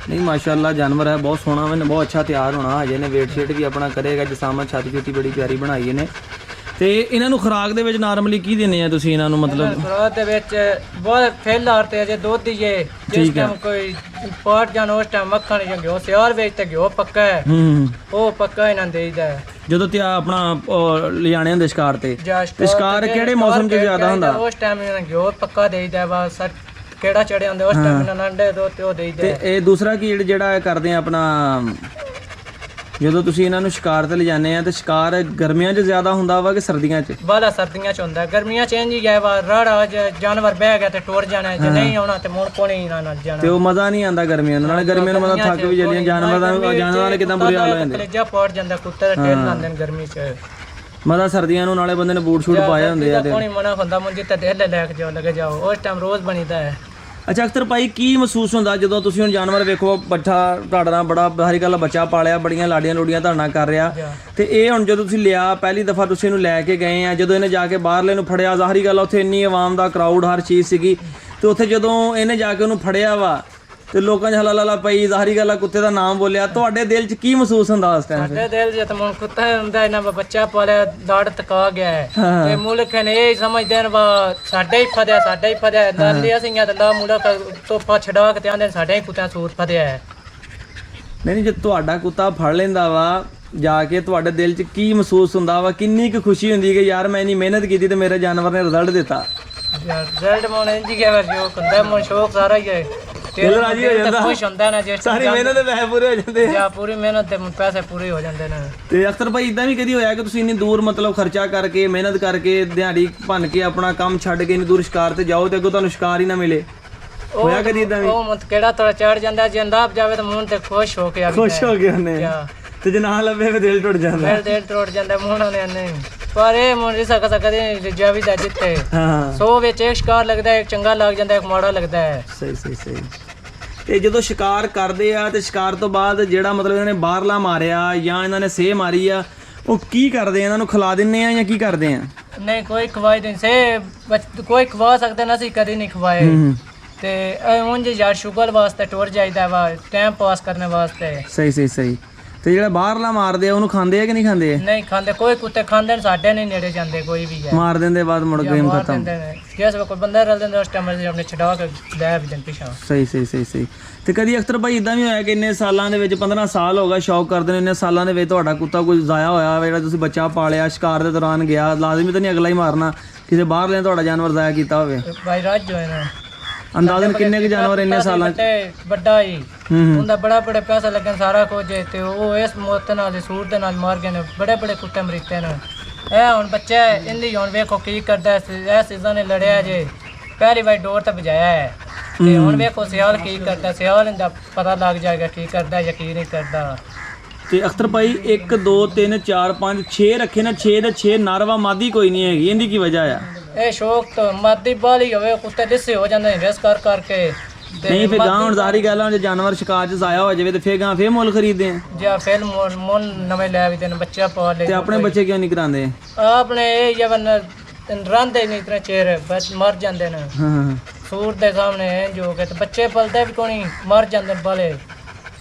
ਨਹੀਂ ਮਾਸ਼ਾਅੱਲਾ ਜਾਨਵਰ ਹੈ, ਬਹੁਤ ਸੋਹਣਾ ਵਾ, ਬਹੁਤ ਅੱਛਾ ਤਿਆਰ ਹੋਣਾ ਹਜੇ ਨੇ, ਵੇਟ ਸ਼ੇਟ ਵੀ ਆਪਣਾ ਕਰੇਗਾ, ਜਸਾਮਤ ਛੱਤ ਛੁੱਤੀ ਬੜੀ ਪਿਆਰੀ ਬਣਾਈ ਇਹਨੇ। ਤੇ ਇਹਨਾਂ ਨੂੰ ਖੁਰਾਕ ਦੇ ਵਿੱਚ ਨਾਰਮਲੀ ਕੀ ਦਿੰਦੇ ਆ ਤੁਸੀਂ ਇਹਨਾਂ ਨੂੰ? ਮਤਲਬ ਖੁਰਾਕ ਦੇ ਵਿੱਚ ਬਹੁਤ ਫੇਲਾਰ ਤੇ ਅਜੇ ਦੁੱਧ ਹੀ ਹੈ, ਜਿਸ ਟਾਈਮ ਕੋਈ ਪਾਟ ਜਾਣ ਉਸ ਟਾਈਮ ਮੱਖਣ ਜਾਂ ਘਿਓ, ਸਿਆਲ ਵਿੱਚ ਤੇ ਘਿਓ ਪੱਕਾ ਹੈ, ਉਹ ਪੱਕਾ ਇਹਨਾਂ ਦੇਈਦਾ ਹੈ। ਜਦੋਂ ਤੇ ਆਪਣਾ ਲਿਜਾਣੇ ਹੁੰਦੇ ਸ਼ਿਕਾਰ ਤੇ ਸ਼ਿਕਾਰ ਕਿਹੜੇ ਮੌਸਮ 'ਚ ਜ਼ਿਆਦਾ ਹੁੰਦਾ? ਉਸ ਟਾਈਮ ਇਹਨਾਂ ਘਿਓ ਪੱਕਾ ਦੇਈਦਾ ਵਾ, ਕਿਹੜਾ ਚੜੇ ਹੁੰਦੇ ਉਸ ਟਾਈਮ ਇਹਨਾਂ ਅੰਡੇ ਦੋ ਤੇ ਉਹ ਦੇਈਦੇ। ਤੇ ਇਹ ਦੂਸਰਾ ਕੀ ਜਿਹੜਾ ਕਰਦੇ ਆ ਆਪਣਾ, ਜਦੋਂ ਤੁਸੀਂ ਇਹਨਾਂ ਨੂੰ ਸ਼ਿਕਾਰ ਤੇ ਲਿਜਾਣੇ ਆ ਤੇ ਸ਼ਿਕਾਰ ਗਰਮੀਆਂ 'ਚ ਜ਼ਿਆਦਾ ਹੁੰਦਾ ਵਾ ਕਿ ਸਰਦੀਆਂ 'ਚ? ਬਾਲਾ ਸਰਦੀਆਂ 'ਚ ਹੁੰਦਾ, ਗਰਮੀਆਂ 'ਚ ਇੰਜ ਹੀ ਗਿਆ ਵਾ, ਰਾੜਾ ਜਾਨਵਰ ਬਹਿ ਗਿਆ ਤੇ ਟੁਰ ਜਾਣਾ, ਜੇ ਨਹੀਂ ਆਉਣਾ ਤੇ ਮੁੜ ਕੋਣੀ ਨਾਲ ਜਾਣਾ। ਤੇ ਉਹ ਮਜ਼ਾ ਨਹੀਂ ਆਉਂਦਾ ਗਰਮੀਆਂ ਨਾਲ, ਗਰਮੀਆਂ ਨੂੰ ਮਤਲਬ ਥੱਕ ਵੀ ਜਾਂਦੀਆਂ ਜਾਨਵਰਾਂ ਦੇ ਕਿਦਾਂ ਬੁਰੇ ਹਾਲ ਹੋ ਜਾਂਦੇ, ਕਲੇਜਾ ਪਾੜ ਜਾਂਦਾ, ਕੁੱਤੇ ਦੇ ਟੇਲ ਲਾਉਂਦੇ ਨੇ ਗਰਮੀ 'ਚ। ਮਜ਼ਾ ਸਰਦੀਆਂ ਨੂੰ, ਨਾਲੇ ਬੰਦੇ ਨੇ ਬੂਟ ਸ਼ੂਟ ਪਾਏ ਹੁੰਦੇ ਆ ਤੇ ਕੋਣੀ ਮਨਾ ਹੁੰਦਾ ਮੁੰਜੀ ਤੇ ਢੇਲੇ ਲੈ ਕੇ ਜਾਓ, ਲੱਗੇ ਜਾਓ, ਉਸ ਟਾਈਮ ਰੋਜ਼ ਬਣੀਦਾ ਹੈ। ਅੱਛਾ ਅਖਤਰ ਭਾਈ, ਕੀ ਮਹਿਸੂਸ ਹੁੰਦਾ ਜਦੋਂ ਤੁਸੀਂ ਹੁਣ ਜਾਨਵਰ ਵੇਖੋ, ਬੱਚਾ ਤੁਹਾਡਾ ਨਾਲ ਬੜਾ ਸਾਰੀ ਗੱਲ ਬੱਚਾ ਪਾਲਿਆ, ਬੜੀਆਂ ਲਾੜੀਆਂ ਲੋੜੀਆਂ ਤੁਹਾਡੇ ਨਾਲ ਕਰ ਰਿਹਾ, ਤੇ ਇਹ ਹੁਣ ਜਦੋਂ ਤੁਸੀਂ ਲਿਆ ਪਹਿਲੀ ਦਫਾ ਤੁਸੀਂ ਇਹਨੂੰ ਲੈ ਕੇ ਗਏ ਆ, ਜਦੋਂ ਇਹਨੇ ਜਾ ਕੇ ਬਾਹਰਲੇ ਨੂੰ ਫੜਿਆ, ਜ਼ਾਹਰੀ ਗੱਲ ਉੱਥੇ ਇੰਨੀ ਆਵਾਮ ਦਾ ਕਰਾਊਡ ਹਰ ਚੀਜ਼ ਸੀਗੀ, ਤੇ ਉੱਥੇ ਜਦੋਂ ਇਹਨੇ ਜਾ ਕੇ ਉਹਨੂੰ ਫੜਿਆ ਵਾ ਤੇ ਲੋਕਾਂ 'ਚ ਹਲਾ ਪਈ, ਜ਼ਾਹਰੀ ਗੱਲ ਆ ਕੁੱਤੇ ਦਾ ਨਾਮ ਬੋਲਿਆ, ਤੁਹਾਡੇ ਦਿਲ 'ਚ ਕੀ ਮਹਿਸੂਸ ਹੁੰਦਾ ਉਸ ਟਾਈਮ? ਸਾਡੇ ਦਿਲ 'ਚ ਤਾਂ ਹੁਣ ਕੁੱਤਾ ਹੁੰਦਾ, ਇਹਨਾਂ ਬੱਚਾ ਪਾਲਿਆ, ਦਾੜ ਤਕਾ ਗਿਆ ਹੈ, ਤੇ ਮੁਲਕ ਨੇ ਇਹ ਸਮਝਦੇ ਨੇ ਵਾ ਸਾਡਾ ਹੀ ਫਦਿਆ ਦਾਲੀ ਅਸੀਂ ਜਾਂ ਤਾਂ ਮੁਲਕ ਤੋਪਾ ਛਡਾ ਕੇ ਤੇ ਆਂਦੇ ਸਾਡੇ ਹੀ ਕੁੱਤਿਆਂ ਸੂਰ ਫਦਿਆ ਹੈ। ਨਹੀਂ ਜੇ ਤੁਹਾਡਾ ਕੁੱਤਾ ਫੜ ਲੈਂਦਾ ਵਾ ਜਾ ਕੇ, ਤੁਹਾਡੇ ਦਿਲ 'ਚ ਕੀ ਮਹਿਸੂਸ ਹੁੰਦਾ ਵਾ? ਕਿੰਨੀ ਕੁ ਖੁਸ਼ੀ ਹੁੰਦੀ ਕਿ ਯਾਰ ਮੈਂ ਇੰਨੀ ਮਿਹਨਤ ਕੀਤੀ ਤੇ ਮੇਰੇ ਜਾਨਵਰ ਨੇ ਰਿਜ਼ਲਟ ਦਿੱਤਾ? ਰਿਜ਼ਲਟ ਮੋਨ ਇੰਜ ਹੀ ਗਿਆ ਜੋ ਹੁੰਦਾ, ਮੋਨ ਸ਼ੌਕ ਸਾਰਾ ਹੀ ਹੈ, ਦਿਲ ਰਾਜੀ ਹੋ ਜਾਂਦਾ, ਖੁਸ਼ ਹੁੰਦਾ ਨਾ, ਜੇ ਸਾਰੀ ਮਿਹਨਤ ਦੇ ਪੈਸੇ ਪੂਰੇ ਹੋ ਜਾਂਦੇ ਆ, ਪੂਰੀ ਮਿਹਨਤ ਦੇ ਪੈਸੇ ਪੂਰੇ ਹੋ ਜਾਂਦੇ ਨੇ। ਤੇ ਅਖਤਰ ਭਾਈ ਇਦਾਂ ਵੀ ਕਦੀ ਹੋਇਆ ਕਿ ਤੁਸੀਂ ਇੰਨੀ ਦੂਰ ਮਤਲਬ ਖਰਚਾ ਕਰਕੇ, ਮਿਹਨਤ ਕਰਕੇ, ਦਿਹਾੜੀ ਭੰਨ ਕੇ ਆਪਣਾ ਕੰਮ ਛੱਡ ਕੇ ਇੰਨੀ ਦੂਰ ਸ਼ਿਕਾਰ ਤੇ ਜਾਓ ਤੇ ਅੱਗੋਂ ਤੁਹਾਨੂੰ ਸ਼ਿਕਾਰ ਹੀ ਨਾ ਮਿਲੇ? ਹੋਇਆ ਕਦੀ ਇਦਾਂ ਵੀ? ਉਹ ਮਤ ਕਿਹੜਾ ਤੋੜਾ ਚੜ ਜਾਂਦਾ, ਜੇ ਅੰਦਾਬ ਜਾਵੇ ਤਾਂ ਮੂੰਹ ਤੇ ਖੁਸ਼ ਹੋ ਕੇ ਆ ਖੁਸ਼ ਹੋ ਗਏ ਉਹਨੇ, ਤੇ ਜੇ ਨਾ ਲੱਭੇ ਫਿਰ ਦਿਲ ਟੁੱਟ ਜਾਂਦਾ, ਦਿਲ ਟੁੱਟ ਜਾਂਦਾ ਮੂੰਹ ਨੇ ਨਹੀਂ। ਪਰ ਇਹ ਮੂੰਹ ਰਿਸਾ ਕਦਾ ਕਦੇ ਜਾਵੀ ਦਾ ਜਿੱਤੇ 100 ਵਿੱਚ ਇੱਕ ਸ਼ਿਕਾਰ ਲੱਗਦਾ, ਇੱਕ ਚੰਗਾ ਲੱਗ ਜਾਂਦਾ, ਇੱਕ ਮਾੜਾ ਲੱਗਦਾ ਹੈ। ਸਹੀ। ਤੇ ਜਦੋਂ ਸ਼ਿਕਾਰ ਕਰਦੇ ਆ ਤੇ ਸ਼ਿਕਾਰ ਤੋਂ ਬਾਅਦ ਜਿਹੜਾ ਮਤਲਬ ਇਹਨਾਂ ਨੇ ਬਾਹਰਲਾ ਮਾਰਿਆ ਜਾਂ ਇਹਨਾਂ ਨੇ ਸੇਹ ਮਾਰੀ ਆ, ਉਹ ਕੀ ਕਰਦੇ ਆ? ਇਹਨਾਂ ਨੂੰ ਖਿਲਾ ਦਿੰਨੇ ਆ ਜਾਂ ਕੀ ਕਰਦੇ ਆ? ਨਹੀਂ, ਕੋਈ ਖਵਾਈ ਨਹੀਂ ਸੇ, ਕੋਈ ਖਵਾ ਸਕਦਾ ਨਾ, ਅਸੀਂ ਕਦੀ ਨਹੀਂ ਖਵਾਏ। ਤੇ ਉਂਝ ਯਾਰ ਸ਼ੁਗਰ ਵਾਸਤੇ ਟੁਰ ਜਾਈਦਾ ਵਾ, ਟਾਈਮ ਪਾਸ ਕਰਨ ਵਾਸਤੇ। ਸਹੀ। ਤੇ ਜਿਹੜਾ ਬਾਹਰਲਾ ਮਾਰਦੇ ਆ ਉਹਨੂੰ ਖਾਂਦੇ ਆ ਕਿ ਨਹੀਂ ਖਾਂਦੇ? ਨਹੀਂ ਖਾਂਦੇ, ਕੋਈ ਕੁੱਤੇ ਖਾਂਦੇ ਨੇ, ਸਾਡੇ ਨਹੀਂ ਨੇੜੇ ਜਾਂਦੇ ਕੋਈ ਵੀ ਹੈ, ਮਾਰ ਦਿੰਦੇ ਬਾਅਦ ਮੁੜ ਗੇਮ ਖਤਮ। ਜਿਸ ਵੇ ਕੋਈ ਬੰਦਾ ਰਲ ਦਿੰਦਾ ਉਸ ਟਾਈਮ ਆਪਣੇ ਛਡਾ ਕੇ ਲੈ ਵੀ ਦਿਨ ਪਿਛਾ। ਸਹੀ। ਤੇ ਕਦੀ ਅਖਤਰ ਭਾਈ ਇਦਾਂ ਵੀ ਹੋਇਆ ਕਿ ਇੰਨੇ ਸਾਲਾਂ ਦੇ ਵਿੱਚ 15 ਸਾਲ ਹੋ ਗਏ ਸ਼ੌਕ ਕਰਦੇ ਨੇ, ਇੰਨੇ ਸਾਲਾਂ ਦੇ ਵਿੱਚ ਤੁਹਾਡਾ ਕੁੱਤਾ ਕੋਈ ਜ਼ਾਇਆ ਹੋਇਆ ਜਿਹੜਾ ਤੁਸੀਂ ਬੱਚਾ ਪਾਲਿਆ, ਸ਼ਿਕਾਰ ਦੇ ਦੌਰਾਨ ਗਿਆ, ਲਾਜ਼ਮੀ ਤਾਂ ਨਹੀਂ ਅਗਲਾ ਹੀ ਮਾਰਨਾ, ਕਿਸੇ ਬਾਹਰਲੇ ਨੇ ਤੁਹਾਡਾ ਜਾਨਵਰ ਜ਼ਾਇਆ ਕੀਤਾ ਹੋਵੇ? ਭਾਈ ਰਾਜ ਜੋ ਹੈ ਨਾ, ਅੰਦਾਜ਼ਨ ਕਿੰਨੇ ਕੁ ਜਾਨਵਰ ਇੰਨੇ ਸਾਲਾਂ 'ਚ? ਵੱਡਾ ਹੀ ਹੁੰਦਾ, ਬੜਾ ਪੈਸਾ ਲੱਗਣ ਸਾਰਾ ਕੁਝ, ਤੇ ਉਹ ਇਸ ਮੌਤ ਨਾਲ ਸੂਰ ਦੇ ਨਾਲ ਮਾਰ ਗਏ ਨੇ, ਬੜੇ ਕੁੱਤੇ ਮਰੀਤੇ ਨੇ। ਇਹ ਹੁਣ ਬੱਚਾ ਇੰਦੀ ਹੁਣ ਵੇਖੋ ਕੀ ਕਰਦਾ, ਇਹ ਸੀਜ਼ਨ ਨੇ ਲੜਿਆ ਜੇ, ਪਹਿਲੀ ਵਾਰ ਡੋਰ ਤੇ ਵਜਾਇਆ ਹੈ, ਤੇ ਹੁਣ ਵੇਖੋ ਸਿਆਲ ਕੀ ਕਰਦਾ, ਸਿਆਲ ਇਹਦਾ ਪਤਾ ਲੱਗ ਜਾਏਗਾ ਕੀ ਕਰਦਾ ਜਾਂ ਕੀ ਨਹੀਂ ਕਰਦਾ। ਤੇ ਅਖਤਰ ਭਾਈ 1 2 3 4 5 6 ਰੱਖੇ ਨੇ, 6 ਦੇ 6 ਨਰਵਾ ਮਾਦੀ ਕੋਈ ਨਹੀਂ ਹੈਗੀ, ਇਹਦੀ ਕੀ ਵਜ੍ਹਾ ਆ? ਇਹ ਸ਼ੌਕ ਤਾਂ ਮਾਦੀ ਬਾਲੀ ਹੋਵੇ, ਕੁੱਤੇ ਲਿੱਸੇ ਹੋ ਜਾਂਦੇ ਨੇ ਰਸ ਕਰਕੇ। ਨਹੀਂ ਫਿਰ ਗਾਂ ਹੁਣ ਜ਼ਾਹਰੀ ਗੱਲ ਆ, ਜੇ ਜਾਨਵਰ ਸ਼ਿਕਾਰ 'ਚ ਜ਼ਾਇਆ ਹੋ ਜਾਵੇ ਤੇ ਫਿਰ ਗਾਂ ਫਿਰ ਮੁੱਲ ਖਰੀਦਦੇ ਆ ਜਾਂ ਫਿਰ ਮੁੱਲ ਨਵੇਂ ਲੈ ਵੀ ਦੇਣ, ਬੱਚਾ ਪਾਲ ਲੈ। ਤੇ ਆਪਣੇ ਬੱਚੇ ਕਿਉਂ ਨਹੀਂ ਕਰਾਉਂਦੇ? ਆਪਣੇ ਇਹ ਜਵਨ ਰਹਿੰਦੇ ਨਹੀਂ ਇਤਨੇ ਚਿਰ, ਬਸ ਮਰ ਜਾਂਦੇ ਨੇ ਸੂਰ ਦੇ ਸਾਹਮਣੇ ਜੋ ਕਿ, ਤੇ ਬੱਚੇ ਪਲਦੇ ਵੀ ਕੋਣੀ ਮਰ ਜਾਂਦੇ ਬਾਲੇ।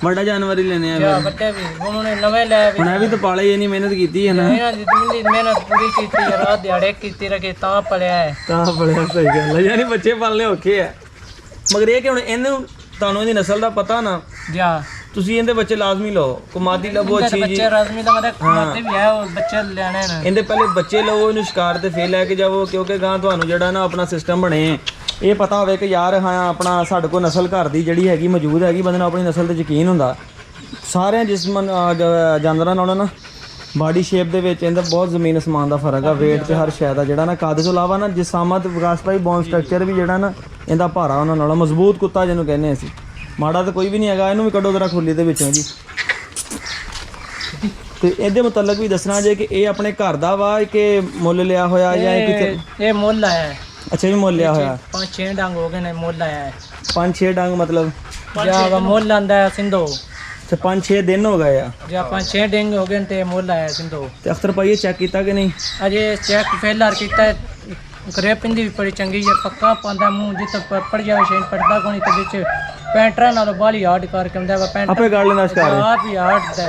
ਵੱਡਾ ਜਾਨਵਰ ਹੀ ਲੈਣੇ ਆ ਵੱਡੇ ਵੀ ਉਹਨੇ ਨਵੇਂ ਲੈ ਵੀ, ਹੁਣ ਇਹ ਵੀ ਤਾਂ ਪਾਲੇ ਹੀ ਨਹੀਂ, ਮਿਹਨਤ ਕੀਤੀ ਹੈ ਨਾ, ਇਹਨਾਂ ਦੀ ਮਿਹਨਤ ਪੂਰੀ ਕੀਤੀ ਹੈ, ਰਾਤ ਦਿਹਾੜੇ ਕੀਤੀ ਰੱਖੇ ਤਾਂ ਪਲਿਆ ਹੈ, ਤਾਂ ਪਲਿਆ। ਸਹੀ ਗੱਲ ਹੈ, ਯਾਨੀ ਬੱਚੇ ਪਾਲਨੇ ਔਖੇ ਆ, ਮਗਰ ਇਹ ਕਿ ਹੁਣ ਇਹਨੂੰ ਤੁਹਾਨੂੰ ਇਹਦੀ ਨਸਲ ਦਾ ਪਤਾ ਨਾ, ਤੁਸੀਂ ਇਹਦੇ ਬੱਚੇ ਲਾਜ਼ਮੀ ਲਓ, ਕੁਮਾਦੀ ਲਵੋ ਅੱਛੀ ਜੀ। ਬੱਚੇ ਲਾਜ਼ਮੀ ਲਵਾਂਦੇ, ਕੁਮਾਦੀ ਵੀ ਹੈ, ਉਹ ਬੱਚੇ ਲੈਣੇ ਨੇ। ਇਹਦੇ ਪਹਿਲੇ ਬੱਚੇ ਲਵੋ, ਇਹਨੂੰ ਸ਼ਿਕਾਰ ਤੇ ਫੇਰ ਲੈ ਕੇ ਜਾਵੋ, ਕਿਉਂਕਿ ਗਾਂ ਤੁਹਾਨੂੰ ਜਿਹੜਾ ਨਾ ਆਪਣਾ ਸਿਸਟਮ ਬਣੇ, ਇਹ ਪਤਾ ਹੋਵੇ ਕਿ ਯਾਰ ਹਾਂ ਆਪਣਾ ਸਾਡੇ ਕੋਲ ਨਸਲ ਘਰ ਦੀ ਜਿਹੜੀ ਹੈਗੀ ਮੌਜੂਦ ਹੈਗੀ, ਬੰਦੇ ਨੂੰ ਆਪਣੀ ਨਸਲ ਤੇ ਯਕੀਨ ਹੁੰਦਾ। ਸਾਰਿਆਂ ਜਾਨਵਰਾਂ ਨਾਲੋਂ ਨਾ ਬਾਡੀ ਸ਼ੇਪ ਦੇ ਵਿੱਚ ਇਹਦਾ ਬਹੁਤ ਜ਼ਮੀਨ ਅਸਮਾਨ ਦਾ ਫਰਕ ਆ, ਵੇਟ ਤੇ ਹਰ ਸ਼ੈ ਦਾ ਜਿਹੜਾ ਨਾ, ਕੱਦ ਤੋਂ ਇਲਾਵਾ ਨਾ ਜਿਸਾਮਤ ਵਿਕਾਸ ਭਾਈ ਬੋਨ ਸਟਰਕਚਰ ਵੀ ਜਿਹੜਾ ਨਾ ਇਹਦਾ ਭਾਰਾ ਉਹਨਾਂ ਨਾਲੋਂ, ਮਜ਼ਬੂਤ ਕੁੱਤਾ ਜਿਹਨੂੰ ਕਹਿੰਦੇ ਅਸੀਂ, ਮਾੜਾ ਤਾਂ ਕੋਈ ਵੀ ਨਹੀਂ ਹੈਗਾ। ਇਹਨੂੰ ਵੀ ਕੱਢੋ ਜ਼ਰਾ ਖੁੱਲੀ ਦੇ ਵਿੱਚੋਂ ਜੀ। ਤੇ ਇਹਦੇ ਮੁਤਲਕ ਵੀ ਦੱਸਣਾ ਜੇ ਕਿ ਇਹ ਆਪਣੇ ਘਰ ਦਾ ਵਾ ਕਿ ਮੁੱਲ ਲਿਆ ਹੋਇਆ ਜਾਂ ਇਹ ਕਿਤੇ? ਇਹ ਮੁੱਲ ਹੈ। ਅੱਛਾ ਜੀ, ਮੁੱਲ ਲਿਆ ਹੋਇਆ। 5-6 ਡੰਗ ਹੋ ਗਏ ਨੇ, ਮੁੱਲ ਆਇਆ ਹੈ। 5-6 ਡੰਗ ਮਤਲਬ ਜਾਂ ਮੁੱਲ ਆਂਦਾ ਹੈ ਸਿੰਧੋ, ਤੇ 5-6 ਦਿਨ ਹੋ ਗਏ ਆ, ਜਾਂ 5-6 ਡੰਗ ਹੋ ਗਏ ਨੇ ਤੇ ਮੁੱਲ ਆਇਆ ਸਿੰਧੋ। ਤੇ ਅਖਤਰ ਭਾਈ ਇਹ ਚੈੱਕ ਕੀਤਾ ਕਿ ਨਹੀਂ? ਅਜੇ ਚੈੱਕ ਫੇਲਰ ਕੀਤਾ ਹੈ, ਗਰੇ ਪਿੰਦੀ ਵੀ ਬੜੀ ਚੰਗੀ ਹੈ, ਪੱਕਾ ਪਾਉਂਦਾ ਮੂੰਹ ਜਿੱਥੇ ਪੜ ਜਾਵੇ ਸ਼ੇਨ ਪੜਦਾ ਕੋਣੀ ਤੇ ਵਿੱਚ ਪੈਂਟਰਾਂ ਨਾਲੋਂ ਬਾਲੀ ਹਾਰਡ ਕਰਕੇ ਹੁੰਦਾ ਵਾ। ਪੈਂਟ ਆਪੇ ਗਾੜ ਲੈਂਦਾ ਸ਼ਿਕਾਰ ਆਪ ਹੀ ਹਾਰਡ ਦਾ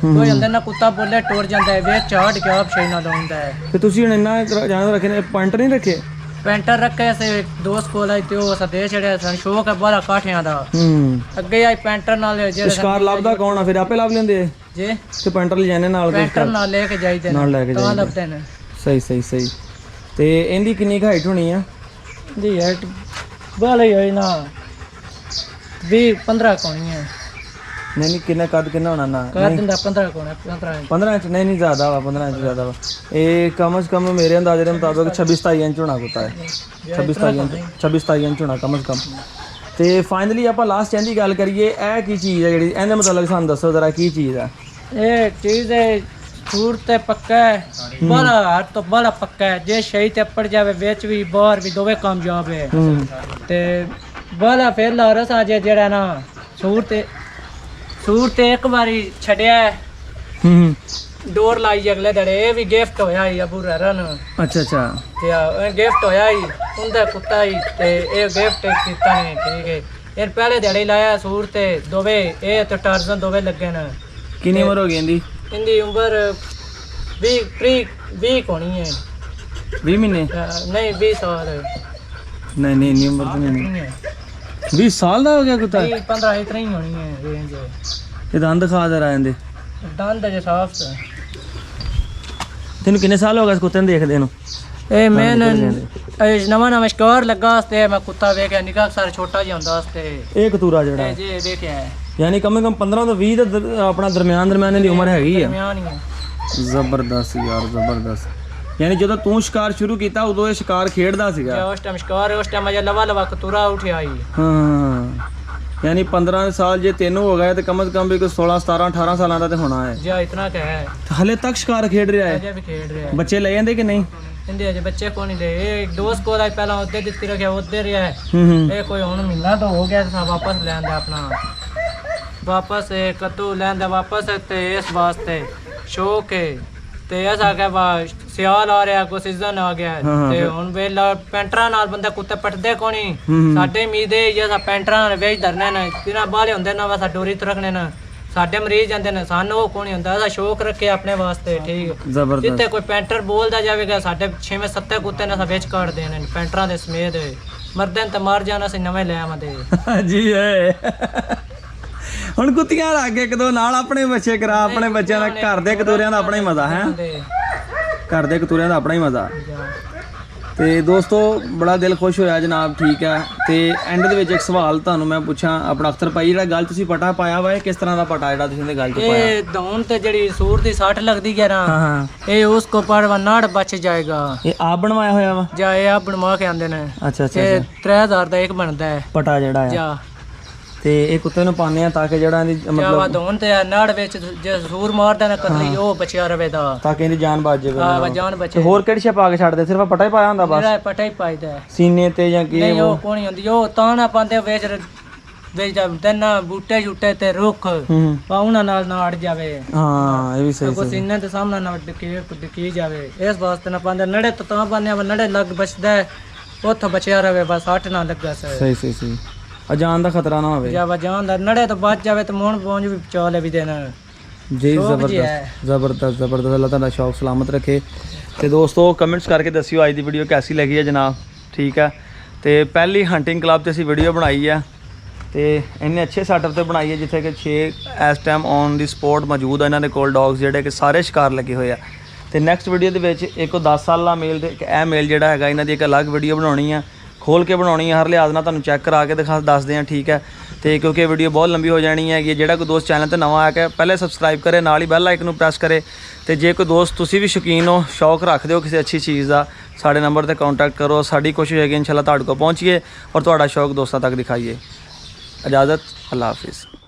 ਕੋਈ ਹੁੰਦਾ ਨਾ, ਕੁੱਤਾ ਬੋਲੇ ਟੁਰ ਜਾਂਦਾ ਹੈ, ਵਿੱਚ ਹਾਰਡ ਕੇ ਆਪ ਸ਼ੇਨ ਨਾਲ ਹੁੰਦਾ ਹੈ। ਤੇ ਤੁਸੀਂ ਹੁਣ ਇੰਨਾ ਜਾਨਵਰ ਰੱਖੇ ਨੇ, ਪੁਆਇੰਟ ਨਹੀਂ ਰੱਖੇ? ਪੈਂਟਰ ਰੱਖੇ ਸੇ ਦੋਸਤ ਕੋਲ ਆਈ ਤੇ ਉਹ ਸਦੇ ਛੜਿਆ ਸਨ, ਸ਼ੌਕ ਹੈ ਬਾਲਾ ਕਾਠਿਆਂ ਦਾ। ਅੱਗੇ ਆਈ ਪੈਂਟਰ ਨਾਲ ਜਿਹੜੇ ਸ਼ਿਕਾਰ ਲੱਭਦਾ ਕੌਣ ਆ ਫਿਰ? ਆਪੇ ਲੱਭ ਲੈਂਦੇ ਜੇ ਤੇ ਪੈਂਟਰ ਲੈ ਜਾਂਦੇ ਨਾਲ? ਪੈਂਟਰ ਨਾਲ ਲੈ ਕੇ ਜਾਈਦੇ ਨਾਲ ਲੈ ਕੇ ਤਾਂ ਜਾਈਦੇ। ਲੱਭਦੇ ਨੇ। ਸਹੀ। ਤੇ ਇਹਦੀ ਕਿੰਨੀ ਹਾਈਟ ਹੋਣੀ ਆ? ਜੀ ਹਾਈਟ ਬਾਲਾ ਹੀ ਹੋਈ ਨਾ 20-15 ਕੋਣੀ ਹੈ। ਨਹੀਂ ਕਿੰਨਾ ਕੱਦ ਕਿੰਨਾ ਹੋਣਾ ਨਾ? ਕਰ ਦਿੰਦਾ 15 ਕੋਣਾ, 15 ਇੰਚ? ਨਹੀਂ ਜ਼ਿਆਦਾ ਵਾ, 15 ਇੰਚ ਜ਼ਿਆਦਾ ਵਾ। ਇਹ ਕਮ ਸੇ ਕਮ ਮੇਰੇ ਅੰਦਾਜ਼ੇ ਦੇ ਮੁਤਾਬਕ 26-27 ਇੰਚ ਹੋਣਾ ਕੁੱਤਾ ਹੈ। 26-27 ਇੰਚ ਹੋਣਾ ਕਮ ਸੇ ਕਮ। ਤੇ ਫਾਈਨਲੀ ਆਪਾਂ ਲਾਸਟ ਇਹਦੀ ਗੱਲ ਕਰੀਏ, ਇਹ ਕੀ ਚੀਜ਼ ਹੈ ਜਿਹੜੀ ਇਹਦੇ ਮੁਤਲਕ ਸਾਨੂੰ ਦੱਸੋ ਜ਼ਰਾ, ਕੀ ਚੀਜ਼ ਹੈ ਇਹ? ਚੀਜ਼ ਹੈ ਸੂਰ ਤੇ ਪੱਕਾ ਹੈ, ਬਾਲਾ ਹਰ ਤੋਂ ਬਾਲਾ ਪੱਕਾ ਹੈ। ਜੇ ਸ਼ਹੀ ਤੇ ਪੜ ਜਾਵੇ ਵਿੱਚ ਵੀ ਬਾਹਰ ਵੀ ਦੋਵੇਂ ਕਾਮਯਾਬ ਹੈ। ਤੇ ਬਾਲਾ ਫੇਰ ਲਾ ਰਸਾ ਜੇ ਜਿਹੜਾ ਨਾ ਸੂਰ ਤੇ ਇੱਕ ਵਾਰੀ ਛੱਡਿਆ, ਡੋਰ ਲਾਈ ਅਗਲੇ ਦਿਨ। ਇਹ ਵੀ ਗਿਫਟ ਹੋਇਆ ਹੀ ਅਬੂ ਰਹਿਰਾ ਨੂੰ। ਅੱਛਾ ਤੇ ਇਹ ਗਿਫਟ ਹੋਇਆ ਹੀ ਉਹਦਾ ਕੁੱਤਾ ਹੀ, ਤੇ ਇਹ ਗਿਫਟ ਕੀਤਾ ਨੇ, ਠੀਕ ਹੈ। ਇਹ ਪਹਿਲੇ ਦਿਹਾੜੇ ਲਾਇਆ ਸੂਰ ਤੇ ਦੋਵੇਂ, ਇਹ ਤੇ ਟਰਜ਼ਨ ਦੋਵੇਂ ਲੱਗੇ ਨੇ। ਕਿੰਨੀ ਉਮਰ ਹੋ ਗਈ ਇਹਦੀ? ਇਹਦੀ ਉਮਰ 20 ਹੋਣੀ ਹੈ। 20 ਮਹੀਨੇ? ਨਹੀਂ 20 ਸਾਲ। ਨਹੀਂ ਇੰਨੀ ਉਮਰ ਤਾਂ ਨਹੀਂ। 20 ਸਾਲ ਦਾ ਹੋ ਗਿਆ ਕੁੱਤਾ? 15-13 ਹੋਣੀ ਹੈ ਰੇਂਜ। ਇਹ ਦੰਦ ਖਾ ਜਰਾ ਇਹਦੇ? ਦੰਦ ਜੇ ਸਾਫ ਹੈ। ਤੈਨੂੰ ਕਿੰਨੇ ਸਾਲ ਹੋ ਗਏ ਇਸ ਕੁੱਤੇ ਨੂੰ ਦੇਖਦੇ ਨੂੰ? ਇਹ ਮੈਂ ਨਵਾਂ ਸ਼ਿਕਾਰ ਲੱਗਾ ਤੇ ਮੈਂ ਕੁੱਤਾ ਵੇਖਿਆ, ਨਿੱਕਾ ਸਾਰਾ ਛੋਟਾ ਜਿਹਾ ਹੁੰਦਾ ਤੇ ਇਹ ਕਤੂਰਾ ਜਿਹੜਾ ਇਹ ਜੇ ਵੇਖਿਆ ਹੈ, ਯਾਨੀ ਕਮ ਸੇ ਕਮ 15 ਤੋਂ 20 ਦਾ ਆਪਣਾ ਦਰਮਿਆਨ ਦੀ ਉਮਰ ਹੈਗੀ ਆ। ਦਰਮਿਆਨ ਹੀ ਹੈ। ਜ਼ਬਰਦਸਤ ਯਾਰ, ਜ਼ਬਰਦਸਤ। ਯਾਨੀ ਜਦੋਂ ਤੂੰ ਸ਼ਿਕਾਰ ਸ਼ੁਰੂ ਕੀਤਾ ਉਦੋਂ ਇਹ ਸ਼ਿਕਾਰ ਖੇਡਦਾ ਸੀਗਾ? ਉਸ ਟਾਈਮ ਸ਼ਿਕਾਰ, ਉਸ ਟਾਈਮ ਅਜੇ ਲਵਾ ਕਤੂਰਾ ਉੱਠਿਆ ਹੀ। ਹਾਂ, ਯਾਨੀ 15 ਸਾਲ ਜੇ ਤੈਨੂੰ ਹੋ ਗਏ ਤੇ ਕਮ ਸੇ ਕਮ ਵੀ ਕੋਈ 16, 17, 18 ਸਾਲਾਂ ਦਾ ਤੇ ਹੋਣਾ ਹੈ। ਜਾਂ ਇਤਨਾ ਕਿ ਹੈ, ਹਲੇ ਤੱਕ ਸ਼ਿਕਾਰ ਖੇਡ ਰਿਹਾ ਹੈ? ਅਜੇ ਵੀ ਖੇਡ ਰਿਹਾ ਹੈ। ਬੱਚੇ ਲੈ ਜਾਂਦੇ ਕਿ ਨਹੀਂ? ਇਹਦੇ ਅਜੇ ਬੱਚੇ ਕੋ ਨਹੀਂ ਦੇ। ਇਹ ਦੋਸਤ ਕੋਲ ਆਈ ਪਹਿਲਾਂ ਉੱਤੇ ਦਿੱਤੀ ਰੱਖਿਆ, ਉੱਤੇ ਰਿਹਾ ਹੈ। ਇਹ ਕੋਈ ਹੁਣ ਮਹੀਨਾ ਤਾਂ ਹੋ ਗਿਆ ਤਾਂ ਵਾਪਸ ਲੈਣ ਦਾ ਆਪਣਾ, ਵਾਪਸ ਕਤੂ ਲੈਣ ਦਾ ਵਾਪਸ। ਤੇ ਇਸ ਵਾਸਤੇ ਸ਼ੌਕ ਹੈ ਤੇ ਐਸਾ ਕਿ ਸਿਆਲ ਆ ਰਿਹਾ, ਕੋਈ ਸੀਜ਼ਨ ਆ ਗਿਆ ਤੇ ਹੁਣ ਵੇਲਾ ਪੈਂਟਰਾਂ ਨਾਲ ਬੰਦਾ ਕੁੱਤੇ ਪੱਟਦੇ ਕੋਣੀ। ਸਾਡੇ ਉਮੀਦੇ ਜੇ ਪੈਂਟਰਾਂ ਨਾਲ ਵੇਚ ਧਰਨੇ ਨੇ, ਜਿਨ੍ਹਾਂ ਬਾਲੇ ਹੁੰਦੇ ਨਾ ਵਾ ਡੋਰੀ ਤੋਂ ਰੱਖਣੇ ਨੇ, ਸਾਡੇ ਮਰੀਜ਼ ਜਾਂਦੇ ਨੇ, ਸਾਨੂੰ ਉਹ ਕੋਣੀ ਹੁੰਦਾ। ਐਸਾ ਸ਼ੌਕ ਰੱਖੇ ਆਪਣੇ ਵਾਸਤੇ, ਠੀਕ। ਜਿੱਥੇ ਕੋਈ ਪੈਂਟਰ ਬੋਲਦਾ ਜਾਵੇਗਾ, ਸਾਡੇ 6-7 ਕੁੱਤੇ ਨੇ ਵਿੱਚ ਕੱਢ ਦੇਣੇ ਪੈਂਟਰਾਂ ਦੇ ਸਮੇਤ। ਮਰਦੇ ਨੇ ਤਾਂ ਮਰ ਜਾਣਾ, ਅਸੀਂ ਨਵੇਂ ਲੈ ਆਵਾਂਗੇ ਜੀ। ਹੁਣ ਕੁੱਤੀਆਂ ਰੱਖ ਕੇ ਇੱਕ ਦੋ ਨਾਲ ਆਪਣੇ ਬੱਚੇ ਕਰਾ, ਆਪਣੇ ਬੱਚਿਆਂ ਦਾ, ਘਰ ਦੇ ਕਤੂਰਿਆਂ ਦਾ ਆਪਣਾ ਹੀ ਮਜ਼ਾ ਹੈ। ਘਰ ਦੇ ਕਤੂਰਿਆਂ ਦਾ ਆਪਣਾ ਹੀ ਮਜ਼ਾ। ਤੇ ਦੋਸਤੋ ਬੜਾ ਦਿਲ ਖੁਸ਼ ਹੋਇਆ ਜਨਾਬ, ਠੀਕ ਹੈ। ਤੇ ਐਂਡ ਦੇ ਵਿੱਚ ਇੱਕ ਸਵਾਲ ਤੁਹਾਨੂੰ ਮੈਂ ਪੁੱਛਾਂ, ਆਪਣਾ ਅਖਤਰ ਭਾਈ ਜਿਹੜਾ ਗੱਲ ਤੁਸੀਂ ਪਟਾ ਪਾਇਆ ਵਾ, ਇਹ ਕਿਸ ਤਰ੍ਹਾਂ ਦਾ ਪਟਾ ਜਿਹੜਾ ਤੁਸੀਂ ਇਹਦੇ ਗੱਲ 'ਚ ਪਾਇਆ? ਇਹ ਦੌਣ ਤੇ ਜਿਹੜੀ ਸੂਰ ਦੀ 60 ਲੱਗਦੀ ਹੈ ਨਾ, ਇਹ ਉਸ ਕੋ ਪੜਵਾ ਨਾੜ ਬਚ ਜਾਏਗਾ। ਇਹ ਆਪ ਬਣਵਾਇਆ ਹੋਇਆ ਵਾ ਜਾਂ ਇਹ ਆਪ ਬਣਵਾ ਕੇ ਆਂਦੇ ਨੇ? ਅੱਛਾ। ਇਹ 3000 ਦਾ ਇੱਕ ਬਣਦਾ ਹੈ ਪਟਾ ਜਿਹੜਾ ਹੈ। ਜਾਂ ਤੇ ਇਹ ਕੁੱਤੇ ਨੂੰ ਪਾਉਂਦੇ ਆ ਤਾਂ ਕਿ ਜਿਹੜਾ ਇਹਦੀ ਮਤਲਬ ਦੌਣ ਤੇ ਨਾੜ ਵਿੱਚ ਜੇ ਸੂਰ ਮਾਰਦਾ ਨਾ ਕਤਲੀ, ਉਹ ਬਚਿਆ ਰਵੇ ਦਾ, ਤਾਂ ਕਿ ਇਹਦੀ ਜਾਨ ਬਚ ਜਾਵੇ। ਹਾਂ, ਜਾਨ ਬਚੇ। ਹੋਰ ਕਿਹੜੀ ਸ਼ੈ ਪਾ ਕੇ ਛੱਡਦੇ? ਸਿਰਫ ਪਟਾ ਹੀ ਪਾਇਆ ਹੁੰਦਾ ਬਸ? ਮੇਰਾ ਪਟਾ ਹੀ ਪਾਈਦਾ ਹੈ ਸੀਨੇ ਤੇ ਜਾਂ ਕੀ? ਨਹੀਂ, ਉਹ ਕੋਣੀ ਹੁੰਦੀ, ਉਹ ਤਾਂ ਨਾ ਪਾਉਂਦੇ ਵਿੱਚ ਦੰਨਾ ਬੂਟੇ ਝੂਟੇ ਤੇ ਰੁੱਖ ਉਹਨਾਂ ਨਾਲ ਨਾ ਅੜ ਜਾਵੇ। ਹਾਂ, ਇਹ ਵੀ ਸਹੀ। ਕੋਈ ਸੀਨੇ ਦੇ ਸਾਹਮਣੇ ਨਾ ਡਿੱਕੀ ਜਾਵੇ, ਇਸ ਵਾਸਤੇ ਨਾ ਪਾਉਂਦੇ। ਨੜੇ ਤਾਂ ਪਾਉਂਦੇ ਆ, ਨੜੇ ਲੱਗ ਬਚਦਾ ਹੈ, ਉੱਥੋਂ ਬਚਿਆ ਰਵੇ ਬਸ, 8 ਨਾ ਲੱਗਾ। ਸਹੀ। ਅਜਾਨ ਦਾ ਖਤਰਾ ਨਾ ਹੋਵੇ। ਜਾਂ ਜਾਨ ਦਾ ਨੜੇ ਤੋਂ ਬਚ ਜਾਵੇ ਤੇ ਮੋਣ ਪਹੁੰਚ ਵੀ ਬਚਾ ਲੈ ਵੀ ਦੇਣਾ ਜੀ। ਜ਼ਬਰਦਸਤ। ਅੱਲਾਹ ਤੁਹਾਡਾ ਸ਼ੌਕ ਸਲਾਮਤ ਰੱਖੇ। ਤੇ ਦੋਸਤੋ ਕਮੈਂਟਸ ਕਰਕੇ ਦੱਸਿਓ ਅੱਜ ਦੀ ਵੀਡੀਓ ਕੈਸੀ ਲੱਗੀ ਹੈ ਜਨਾਬ, ਠੀਕ ਹੈ। ਤੇ ਪਹਿਲੀ ਹੰਟਿੰਗ ਕਲੱਬ ਤੇ ਅਸੀਂ ਵੀਡੀਓ ਬਣਾਈ ਹੈ ਤੇ ਇੰਨੇ ਅੱਛੇ ਸੈਟਅਪ ਤੇ ਬਣਾਈ ਹੈ ਜਿੱਥੇ ਕਿ 6 ਇਸ ਟਾਈਮ ਔਨ ਦੀ ਸਪੋਟ ਮੌਜੂਦ ਆ ਇਹਨਾਂ ਦੇ ਕੋਲ ਡੌਗਸ ਜਿਹੜੇ ਕਿ ਸਾਰੇ ਸ਼ਿਕਾਰ ਲੱਗੇ ਹੋਏ ਆ। ਤੇ ਨੈਕਸਟ ਵੀਡੀਓ ਦੇ ਵਿੱਚ ਇੱਕ 10 ਸਾਲਾ ਮੇਲ ਤੇ ਇੱਕ ਇਹ ਮੇਲ ਜਿਹੜਾ ਹੈਗਾ ਇਹਨਾਂ ਦੀ ਇੱਕ ਅਲੱਗ ਵੀਡੀਓ ਬਣਾਉਣੀ ਆ, ਖੋਲ ਕੇ ਬਣਾਉਣੀ ਆ, ਹਰ ਲਿਹਾਜ਼ ਨਾਲ ਤੁਹਾਨੂੰ ਚੈੱਕ ਕਰਾ ਕੇ ਦੱਸਦੇ ਆ, ਠੀਕ ਹੈ। ਤੇ ਕਿਉਂਕਿ ਇਹ ਵੀਡੀਓ ਬਹੁਤ ਲੰਬੀ ਹੋ ਜਾਣੀ ਹੈਗੀ, ਜਿਹੜਾ ਕੋਈ ਦੋਸਤ ਚੈਨਲ ਤੇ ਨਵਾਂ ਆਇਆ ਕਿ ਪਹਿਲੇ ਸਬਸਕ੍ਰਾਈਬ ਕਰੇ, ਨਾਲ ਹੀ ਬੈਲ ਆਈਕਨ ਨੂੰ ਪ੍ਰੈਸ ਕਰੇ। ਤੇ ਜੇ ਕੋਈ ਦੋਸਤ ਤੁਸੀਂ ਵੀ ਸ਼ੌਕੀਨ ਹੋ, ਸ਼ੌਕ ਰੱਖਦੇ ਹੋ ਕਿਸੇ ਅੱਛੀ ਚੀਜ਼ ਦਾ, ਸਾਡੇ ਨੰਬਰ ਤੇ ਕੰਟੈਕਟ ਕਰੋ। ਸਾਡੀ ਕੋਸ਼ਿਸ਼ ਹੈਗੀ ਇਨਸ਼ਾਅੱਲਾ ਤੁਹਾਡੇ ਕੋਲ ਪਹੁੰਚੀਏ ਔਰ ਤੁਹਾਡਾ ਸ਼ੌਕ ਦੋਸਤਾਂ ਤੱਕ ਦਿਖਾਈਏ। इजाज़त, अल्लाह हाफिज़।